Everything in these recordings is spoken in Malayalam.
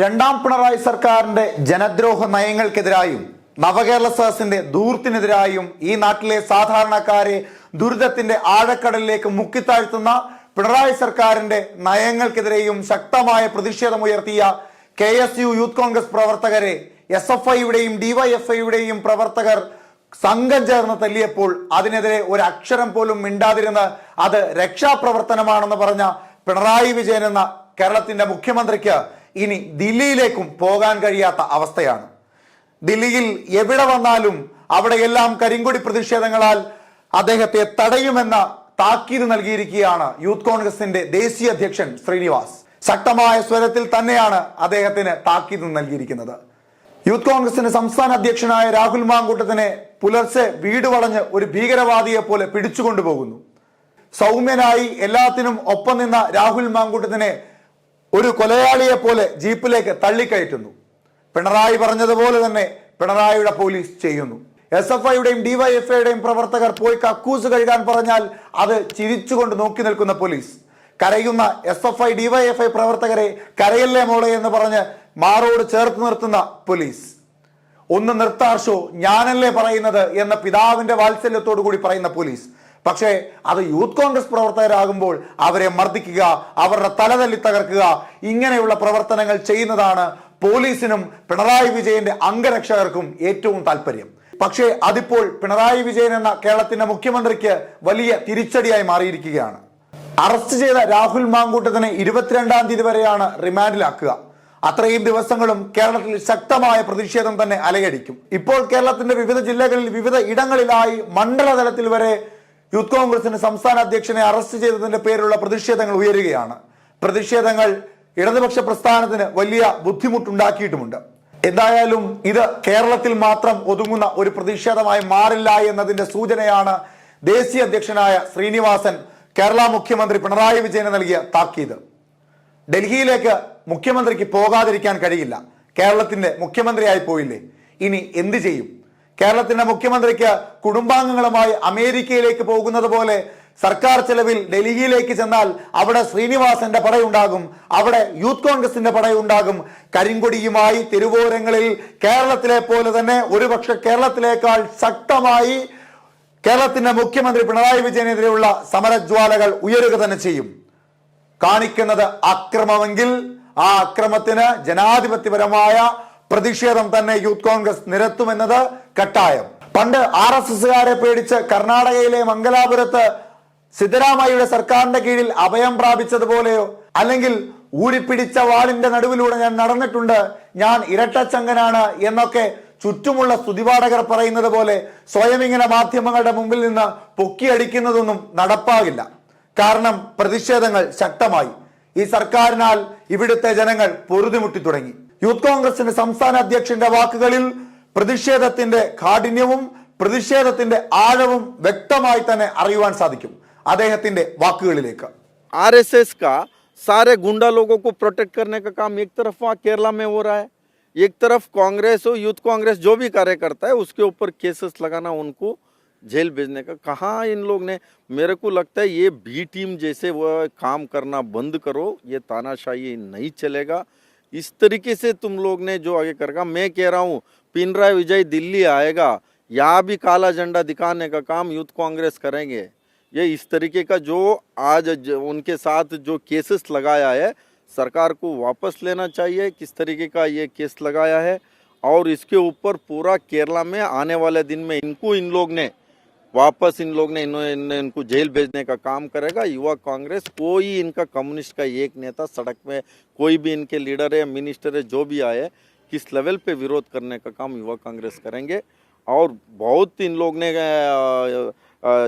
രണ്ടാം പിണറായി സർക്കാരിന്റെ ജനദ്രോഹ നയങ്ങൾക്കെതിരായും നവകേരള സദസ്സിന്റെ ധൂർത്തിനെതിരായും ഈ നാട്ടിലെ സാധാരണക്കാരെ ദുരിതത്തിന്റെ ആഴക്കടലിലേക്ക് മുക്കിത്താഴ്ത്തുന്ന പിണറായി സർക്കാരിന്റെ നയങ്ങൾക്കെതിരെയും ശക്തമായ പ്രതിഷേധമുയർത്തിയ KSU യൂത്ത് കോൺഗ്രസ് പ്രവർത്തകരെ SFIയുടെയും DYFIയുടെയും പ്രവർത്തകർ സംഘം ചേർന്ന് തല്ലിയപ്പോൾ അതിനെതിരെ ഒരു അക്ഷരം പോലും മിണ്ടാതിരുന്ന് അത് രക്ഷാപ്രവർത്തനമാണെന്ന് പറഞ്ഞ പിണറായി വിജയൻ എന്ന കേരളത്തിന്റെ മുഖ്യമന്ത്രിക്ക് ഇനി ദില്ലിയിലേക്കും പോകാൻ കഴിയാത്ത അവസ്ഥയാണ്. ദില്ലിയിൽ എവിടെ വന്നാലും അവിടെയെല്ലാം കരിങ്കൊടി പ്രതിഷേധങ്ങളാൽ അദ്ദേഹത്തെ തടയുമെന്ന താക്കീത് നൽകിയിരിക്കുകയാണ് യൂത്ത് കോൺഗ്രസിന്റെ ദേശീയ അധ്യക്ഷൻ ശ്രീനിവാസ്. ശക്തമായ സ്വരത്തിൽ തന്നെയാണ് അദ്ദേഹത്തിന് താക്കീത് നൽകിയിരിക്കുന്നത്. യൂത്ത് കോൺഗ്രസിന്റെ സംസ്ഥാന അധ്യക്ഷനായ രാഹുൽ മാങ്കൂട്ടത്തിനെ പുലർച്ചെ വീട് വളഞ്ഞ് ഒരു ഭീകരവാദിയെ പോലെ പിടിച്ചുകൊണ്ടുപോകുന്നു. സൗമ്യനായി എല്ലാത്തിനും ഒപ്പം നിന്ന രാഹുൽ മാങ്കൂട്ടത്തിനെ ഒരു കൊലയാളിയെ പോലെ ജീപ്പിലേക്ക് തള്ളിക്കയറ്റുന്നു. പിണറായി പറഞ്ഞതുപോലെ തന്നെ പിണറായിയുടെ പോലീസ് ചെയ്യുന്നു. SFIയുടെയും DYFIയുടെയും പ്രവർത്തകർ പോയി കക്കൂസ് കഴുകാൻ പറഞ്ഞാൽ അത് ചിരിച്ചുകൊണ്ട് നോക്കി നിൽക്കുന്ന പോലീസ്. കരയുന്ന SFI DYFI പ്രവർത്തകരെ കരയല്ലേ മോളെ എന്ന് പറഞ്ഞ് മാറോട് ചേർത്ത് നിർത്തുന്ന പോലീസ്. ഒന്ന് നിർത്താർഷോ, ഞാനല്ലേ പറയുന്നത് എന്ന പിതാവിന്റെ വാത്സല്യത്തോടു കൂടി പറയുന്ന പോലീസ്. പക്ഷേ അത് യൂത്ത് കോൺഗ്രസ് പ്രവർത്തകരാകുമ്പോൾ അവരെ മർദ്ദിക്കുക, അവരുടെ തലതല്ലി തകർക്കുക, ഇങ്ങനെയുള്ള പ്രവർത്തനങ്ങൾ ചെയ്യുന്നതാണ് പോലീസിനും പിണറായി വിജയന്റെ അംഗരക്ഷകർക്കും ഏറ്റവും താല്പര്യം. പക്ഷേ അതിപ്പോൾ പിണറായി വിജയൻ എന്ന കേരളത്തിന്റെ മുഖ്യമന്ത്രിക്ക് വലിയ തിരിച്ചടിയായി മാറിയിരിക്കുകയാണ്. അറസ്റ്റ് ചെയ്ത രാഹുൽ മാങ്കൂട്ടത്തിനെ 22-ാം തീയതി വരെയാണ് റിമാൻഡിലാക്കുക. അത്രയും ദിവസങ്ങളും കേരളത്തിൽ ശക്തമായ പ്രതിഷേധം തന്നെ അലയടിക്കും. ഇപ്പോൾ കേരളത്തിന്റെ വിവിധ ജില്ലകളിൽ വിവിധ ഇടങ്ങളിലായി മണ്ഡലതലത്തിൽ വരെ യൂത്ത് കോൺഗ്രസിന്റെ സംസ്ഥാന അധ്യക്ഷനെ അറസ്റ്റ് ചെയ്തതിന്റെ പേരിലുള്ള പ്രതിഷേധങ്ങൾ ഉയരുകയാണ്. പ്രതിഷേധങ്ങൾ ഇടതുപക്ഷ പ്രസ്ഥാനത്തിന് വലിയ ബുദ്ധിമുട്ടുണ്ടാക്കിയിട്ടുമുണ്ട്. എന്തായാലും ഇത് കേരളത്തിൽ മാത്രം ഒതുങ്ങുന്ന ഒരു പ്രതിഷേധമായി മാറില്ല എന്നതിന്റെ സൂചനയാണ് ദേശീയ അധ്യക്ഷനായ ശ്രീനിവാസൻ കേരള മുഖ്യമന്ത്രി പിണറായി വിജയന് നൽകിയ താക്കീത്. ഡൽഹിയിലേക്ക് മുഖ്യമന്ത്രിക്ക് പോകാതിരിക്കാൻ കഴിയില്ല. കേരളത്തിന്റെ മുഖ്യമന്ത്രിയായി പോയില്ലേ, ഇനി എന്ത് ചെയ്യും? കേരളത്തിന്റെ മുഖ്യമന്ത്രിക്ക് കുടുംബാംഗങ്ങളുമായി അമേരിക്കയിലേക്ക് പോകുന്നത് പോലെ സർക്കാർ ചെലവിൽ ഡൽഹിയിലേക്ക് ചെന്നാൽ അവിടെ ശ്രീനിവാസന്റെ പടയുണ്ടാകും, അവിടെ യൂത്ത് കോൺഗ്രസിന്റെ പടയുണ്ടാകും. കരിങ്കൊടിയുമായി തെരുവോരങ്ങളിൽ കേരളത്തിലെ പോലെ തന്നെ ഒരുപക്ഷെ കേരളത്തിലേക്കാൾ ശക്തമായി കേരളത്തിന്റെ മുഖ്യമന്ത്രി പിണറായി വിജയനെതിരെയുള്ള സമരജ്വാലകൾ ഉയരുക തന്നെ ചെയ്യും. കാണിക്കുന്നത് അക്രമമെങ്കിൽ ആ അക്രമത്തിന് ജനാധിപത്യപരമായ പ്രതിഷേധം തന്നെ യൂത്ത് കോൺഗ്രസ് നിരത്തുമെന്നത് കട്ടായം. പണ്ട് RSSകാരെ പേടിച്ച് കർണാടകയിലെ മംഗലാപുരത്ത് സിദ്ധരാമയ്യയുടെ സർക്കാരിന്റെ കീഴിൽ അഭയം പ്രാപിച്ചതുപോലെയോ അല്ലെങ്കിൽ ഊരിപ്പിടിച്ച വാളിന്റെ നടുവിലൂടെ ഞാൻ നടന്നിട്ടുണ്ട്, ഞാൻ ഇരട്ടച്ചങ്കനാണ് എന്നൊക്കെ ചുറ്റുമുള്ള സ്തുതിപാഠകർ പറയുന്നത് പോലെ സ്വയം ഇങ്ങനെ മാധ്യമങ്ങളുടെ മുമ്പിൽ നിന്ന് പൊക്കിയടിക്കുന്നതൊന്നും നടപ്പാകില്ല. കാരണം പ്രതിഷേധങ്ങൾ ശക്തമായി. ഈ സർക്കാരിനാൽ ഇവിടുത്തെ ജനങ്ങൾ പൊറുതിമുട്ടി തുടങ്ങി. യൂത്ത് കോൺഗ്രസിന്റെ സംസ്ഥാന അധ്യക്ഷന്റെ വാക്കുകളിൽ പ്രതിഷേധത്തിന്റെ കാഠിന്യവും പ്രതിഷേധത്തിന്റെ ആഴവും വ്യക്തമായി തന്നെ അറിയുവാൻ സാധിക്കും. അദ്ദേഹത്തിന്റെ വാക്കുകളിലേക്ക്. RSS का सारे गुंडा लोगों को प्रोटेक्ट करने का काम एक तरफ वहाँ केरला में हो रहा है, एक तरफ कांग्रेस हो, यूथ कांग्रेस जो भी कार्य करता है उसके ऊपर केसेस लगाना, उनको जेल भेजने का। कहाँ इन लोग ने, मेरे को लगता है ये B टीम जैसे वो काम करना बंद करो, ये तानाशाही नहीं चलेगा। इस तरीके से तुम लोग ने जो आगे करेगा, मैं कह रहा हूँ पिनराई विजय दिल्ली आएगा, यहाँ भी काला झंडा दिखाने का काम यूथ कांग्रेस करेंगे। ये इस तरीके का जो आज उनके साथ जो केसेस लगाया है सरकार को वापस लेना चाहिए, किस तरीके का ये केस लगाया है, और इसके ऊपर पूरा केरला में आने वाले दिन में इन लोग ने वापस इनको जेल भेजने का काम करेगा। युवा कांग्रेस कोई इनका कम्युनिस्ट का एक नेता सड़क में कोई भी इनके लीडर है, मिनिस्टर है, जो भी आए, किस लेवल पे विरोध करने का काम युवा कांग्रेस करेंगे। और बहुत इन लोग ने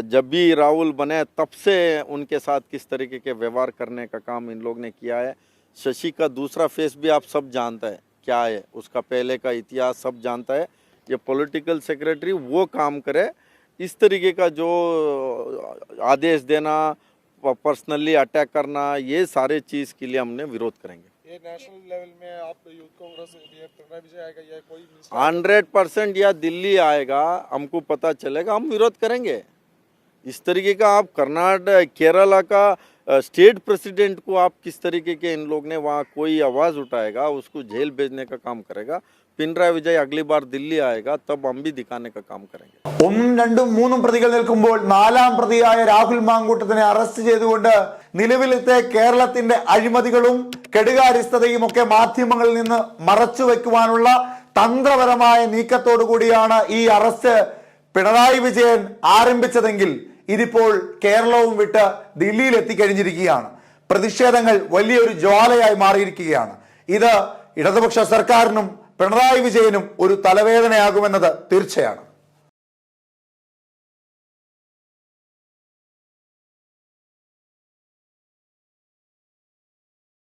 जब भी राहुल बने तब से उनके साथ किस तरीके के व्यवहार करने का काम इन लोग ने किया है। शशि का दूसरा फेस भी आप सब जानता है क्या है, उसका पहले का इतिहास सब जानता है। ये पॉलिटिकल सेक्रेटरी वो काम करे, इस तरीके का जो आदेश देना, पर्सनली अटैक करना, ये सारे चीज़ के लिए हमने विरोध करेंगे। ये नेशनल लेवल में आप यूथ कांग्रेस पिनराई विजय आएगा या कोई 100% या दिल्ली आएगा, हमको पता चलेगा, हम विरोध करेंगे। इस तरीके का आप कर्नाटक केरला का स्टेट प्रेसिडेंट को आप किस तरीके के इन लोग ने वहाँ कोई आवाज़ उठाएगा, उसको जेल भेजने का काम करेगा। पिनराई विजय अगली बार दिल्ली आएगा तब हम भी दिखाने का काम करेंगे। ഒന്നും രണ്ടും മൂന്നും പ്രതികൾ നിൽക്കുമ്പോൾ നാലാം പ്രതിയായ രാഹുൽ മാങ്കൂട്ടത്തിനെ അറസ്റ്റ് ചെയ്തുകൊണ്ട് നിലവിലത്തെ കേരളത്തിന്റെ അഴിമതികളും കെടുകാര്യസ്ഥതയും ഒക്കെ മാധ്യമങ്ങളിൽ നിന്ന് മറച്ചു വെക്കുവാനുള്ള തന്ത്രപരമായ നീക്കത്തോടു കൂടിയാണ് ഈ അറസ്റ്റ് പിണറായി വിജയൻ ആരംഭിച്ചതെങ്കിൽ ഇതിപ്പോൾ കേരളവും വിട്ട് ദില്ലിയിൽ എത്തിക്കഴിഞ്ഞിരിക്കുകയാണ്. പ്രതിഷേധങ്ങൾ വലിയൊരു ജ്വാലയായി മാറിയിരിക്കുകയാണ്. ഇത് ഇടതുപക്ഷ സർക്കാരിനും പിണറായി വിജയനും ഒരു തലവേദനയാകുമെന്നത് തീർച്ചയാണ്.